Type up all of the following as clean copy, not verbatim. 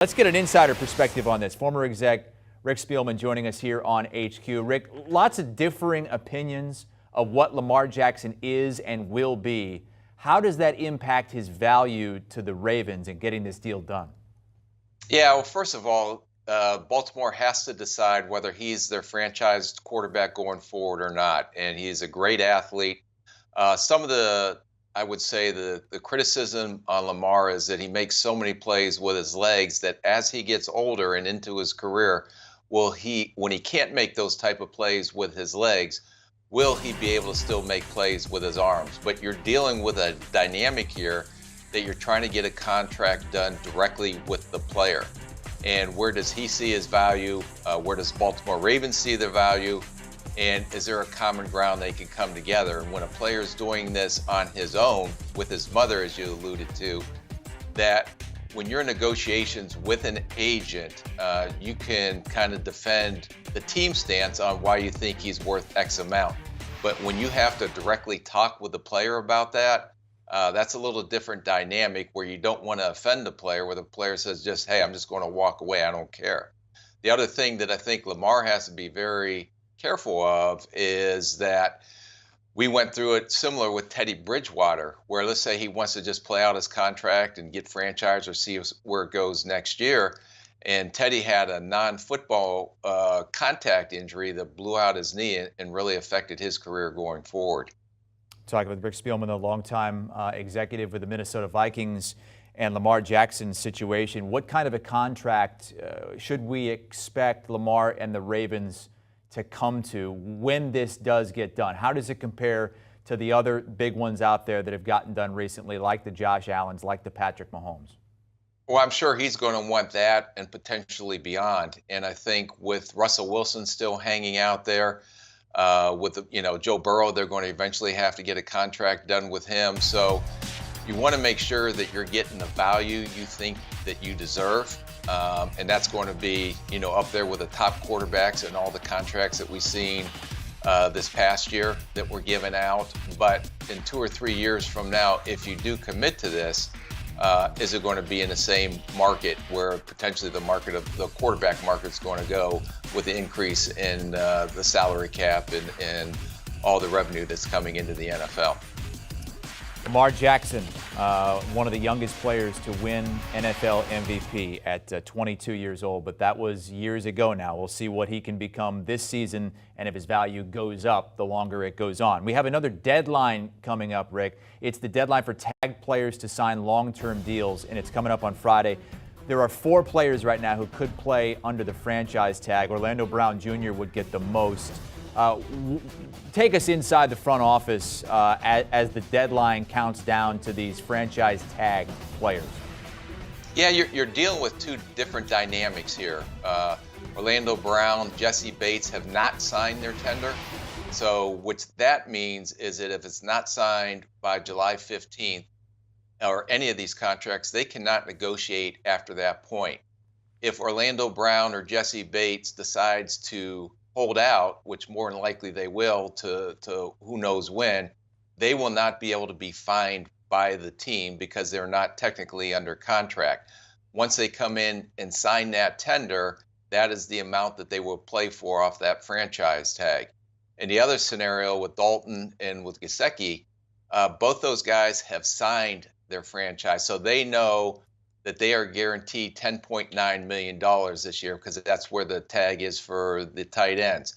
Let's get an insider perspective on this. Former exec Rick Spielman joining us here on HQ. Rick, lots of differing opinions of what Lamar Jackson is and will be. How does that impact his value to the Ravens in getting this deal done? Yeah, well, first of all, Baltimore has to decide whether he's their franchise quarterback going forward or not. And he's a great athlete. Some of I would say, the criticism on Lamar is that he makes so many plays with his legs that as he gets older and into his career, when he can't make those type of plays with his legs, will he be able to still make plays with his arms? But you're dealing with a dynamic here that you're trying to get a contract done directly with the player. And where does he see his value? Where does Baltimore Ravens see their value? And is there a common ground they can come together? And when a player is doing this on his own, with his mother, as you alluded to, that when you're in negotiations with an agent, you can kind of defend the team stance on why you think he's worth X amount. But when you have to directly talk with the player about that, that's a little different dynamic where you don't want to offend the player, where the player says just, hey, I'm just going to walk away. I don't care. The other thing that I think Lamar has to be very careful of is that we went through it similar with Teddy Bridgewater, where let's say he wants to just play out his contract and get franchised or see where it goes next year. And Teddy had a non-football contact injury that blew out his knee and really affected his career going forward. Talking with Rick Spielman, the longtime executive with the Minnesota Vikings, and Lamar Jackson's situation. What kind of a contract should we expect Lamar and the Ravens to come to when this does get done? How does it compare to the other big ones out there that have gotten done recently, like the Josh Allens, like the Patrick Mahomes? Well, I'm sure he's going to want that and potentially beyond. And I think with Russell Wilson still hanging out there, with Joe Burrow, they're going to eventually have to get a contract done with him. So you want to make sure that you're getting the value you think that you deserve. And that's going to be, up there with the top quarterbacks and all the contracts that we've seen this past year that were given out. But in 2 or 3 years from now, if you do commit to this, is it going to be in the same market where potentially the quarterback market is going to go with the increase in the salary cap and all the revenue that's coming into the NFL? Lamar Jackson, one of the youngest players to win NFL MVP at 22 years old, but that was years ago now. We'll see what he can become this season and if his value goes up the longer it goes on. We have another deadline coming up, Rick. It's the deadline for tag players to sign long-term deals, and it's coming up on Friday. There are 4 players right now who could play under the franchise tag. Orlando Brown Jr. would get the most. Take us inside the front office as the deadline counts down to these franchise tag players. Yeah, you're dealing with 2 different dynamics here. Orlando Brown, Jesse Bates have not signed their tender. So what that means is that if it's not signed by July 15th or any of these contracts, they cannot negotiate after that point. If Orlando Brown or Jesse Bates decides to hold out, which more than likely they will, to who knows when, they will not be able to be fined by the team because they're not technically under contract. Once they come in and sign that tender, that is the amount that they will play for off that franchise tag. And the other scenario with Dalton and with Gesicki, both those guys have signed their franchise, so they know that they are guaranteed $10.9 million this year because that's where the tag is for the tight ends.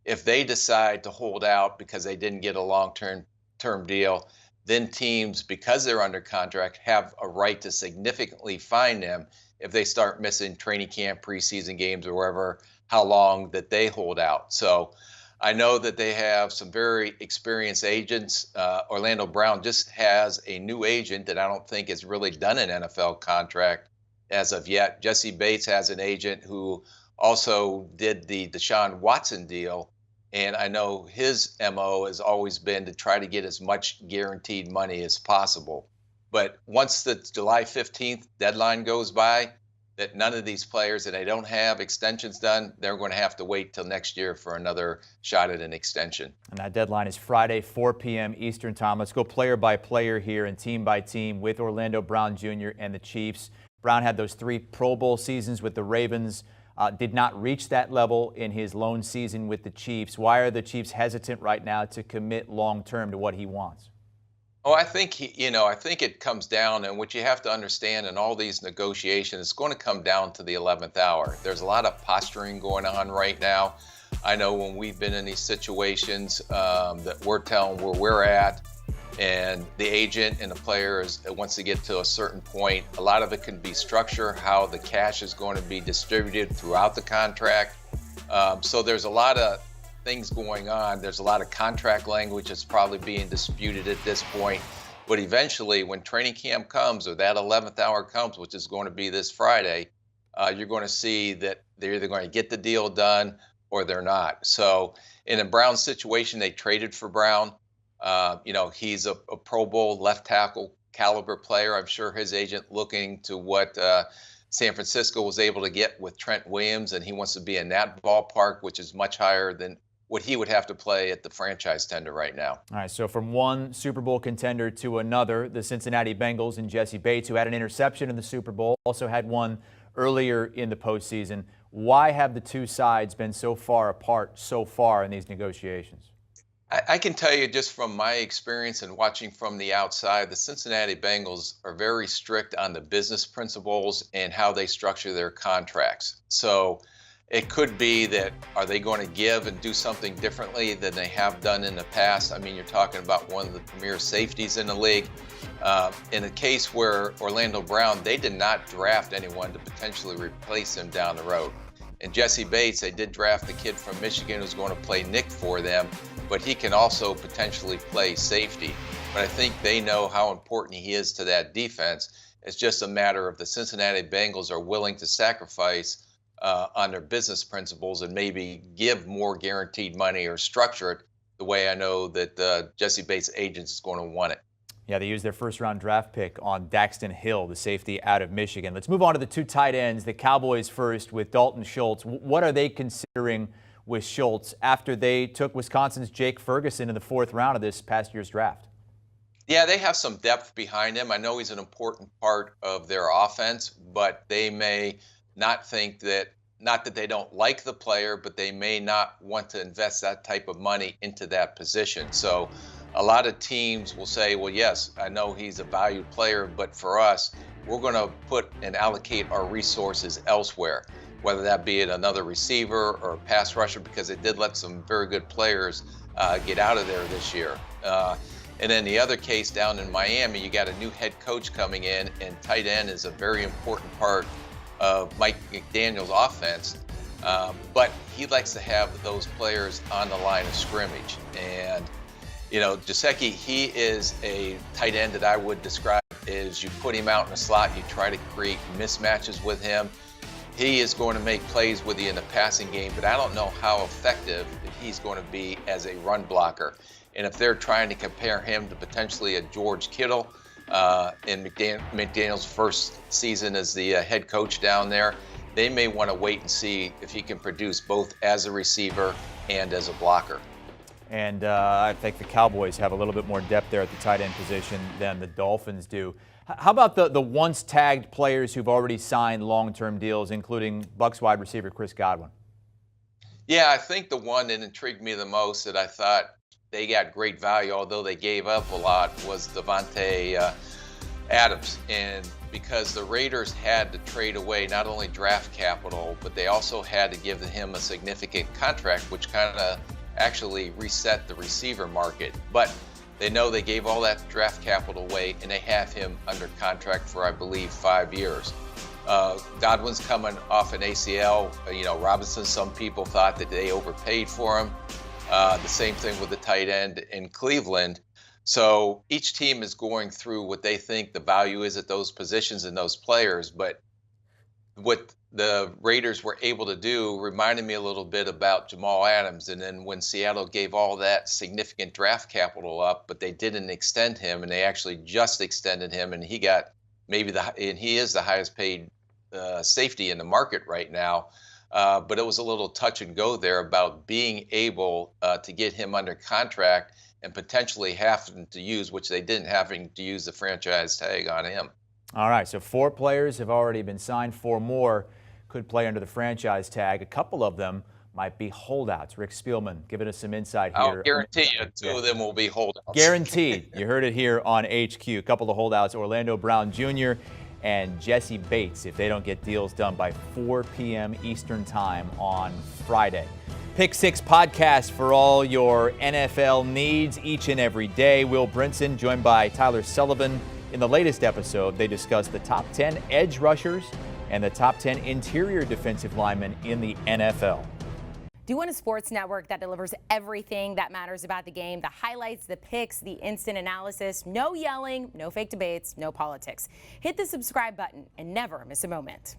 If they decide to hold out because they didn't get a long-term deal, then teams, because they're under contract, have a right to significantly fine them if they start missing training camp, preseason games, or wherever, how long that they hold out. So I know that they have some very experienced agents. Orlando Brown just has a new agent that I don't think has really done an NFL contract as of yet. Jesse Bates has an agent who also did the Deshaun Watson deal, and I know his MO has always been to try to get as much guaranteed money as possible. But once the July 15th deadline goes by, that none of these players, that they don't have extensions done, they're going to have to wait till next year for another shot at an extension. And that deadline is Friday, 4 p.m. Eastern Time. Let's go player by player here and team by team with Orlando Brown Jr. and the Chiefs. Brown had those 3 Pro Bowl seasons with the Ravens, did not reach that level in his lone season with the Chiefs. Why are the Chiefs hesitant right now to commit long-term to what he wants? Oh, I think I think it comes down, and what you have to understand in all these negotiations, it's going to come down to the 11th hour. There's a lot of posturing going on right now. I know when we've been in these situations that we're telling where we're at, and the agent and the player wants to get to a certain point. A lot of it can be structure, how the cash is going to be distributed throughout the contract. So there's a lot of things going on. There's a lot of contract language that's probably being disputed at this point. But eventually, when training camp comes, or that 11th hour comes, which is going to be this Friday, you're going to see that they're either going to get the deal done or they're not. So in a Brown situation, they traded for Brown. He's a Pro Bowl left tackle caliber player. I'm sure his agent looking to what San Francisco was able to get with Trent Williams, and he wants to be in that ballpark, which is much higher than what he would have to play at the franchise tender right now. All right, so from one Super Bowl contender to another, the Cincinnati Bengals and Jesse Bates, who had an interception in the Super Bowl, also had one earlier in the postseason. Why have the two sides been so far apart so far in these negotiations? I can tell you just from my experience and watching from the outside, the Cincinnati Bengals are very strict on the business principles and how they structure their contracts. So it could be that, are they going to give and do something differently than they have done in the past? I mean, you're talking about one of the premier safeties in the league. In a case where Orlando Brown, they did not draft anyone to potentially replace him down the road. And Jesse Bates, they did draft the kid from Michigan who's going to play Nick for them, but he can also potentially play safety. But I think they know how important he is to that defense. It's just a matter of the Cincinnati Bengals are willing to sacrifice on their business principles and maybe give more guaranteed money or structure it the way I know that Jesse Bates' agents is going to want it. Yeah, they used their first-round draft pick on Daxton Hill, the safety out of Michigan. Let's move on to the two tight ends. The Cowboys first with Dalton Schultz. What are they considering with Schultz after they took Wisconsin's Jake Ferguson in the 4th round of this past year's draft? Yeah, they have some depth behind him. I know he's an important part of their offense, but they may not think that, not that they don't like the player, but they may not want to invest that type of money into that position. So a lot of teams will say, well, yes, I know he's a valued player, but for us, we're going to put and allocate our resources elsewhere, whether that be at another receiver or a pass rusher, because they did let some very good players get out of there this year. And then the other case down in Miami, you got a new head coach coming in, and tight end is a very important part of Mike McDaniel's offense. But he likes to have those players on the line of scrimmage. And Gesicki, he is a tight end that I would describe as you put him out in the slot, you try to create mismatches with him. He is going to make plays with you in the passing game, but I don't know how effective he's going to be as a run blocker. And if they're trying to compare him to potentially a George Kittle in McDaniel's first season as the head coach down there, they may want to wait and see if he can produce both as a receiver and as a blocker. And I think the Cowboys have a little bit more depth there at the tight end position than the Dolphins do. How about the once tagged players who've already signed long-term deals, including Bucs wide receiver Chris Godwin? Yeah, I think the one that intrigued me the most that I thought they got great value, although they gave up a lot, was Devontae Adams. And because the Raiders had to trade away not only draft capital, but they also had to give him a significant contract, which kind of actually reset the receiver market. But they know they gave all that draft capital away, and they have him under contract for, I believe, 5 years. Godwin's coming off an ACL. Robinson, some people thought that they overpaid for him. The same thing with the tight end in Cleveland. So each team is going through what they think the value is at those positions and those players. But what the Raiders were able to do reminded me a little bit about Jamal Adams. And then when Seattle gave all that significant draft capital up, but they didn't extend him, and they actually just extended him, and he got and he is the highest paid safety in the market right now. But it was a little touch and go there about being able to get him under contract and potentially having to use, which they didn't, having to use the franchise tag on him. All right, so 4 players have already been signed. 4 more could play under the franchise tag. A couple of them might be holdouts. Rick Spielman giving us some insight I'll here. guarantee you 2 of them will be holdouts. Guaranteed. You heard it here on HQ. A couple of holdouts, Orlando Brown Jr. and Jesse Bates, if they don't get deals done by 4 p.m. Eastern Time on Friday. Pick 6 podcast for all your NFL needs each and every day. Will Brinson joined by Tyler Sullivan. In the latest episode, they discuss the top 10 edge rushers and the top 10 interior defensive linemen in the NFL. Do you want a sports network that delivers everything that matters about the game? The highlights, the picks, the instant analysis, no yelling, no fake debates, no politics. Hit the subscribe button and never miss a moment.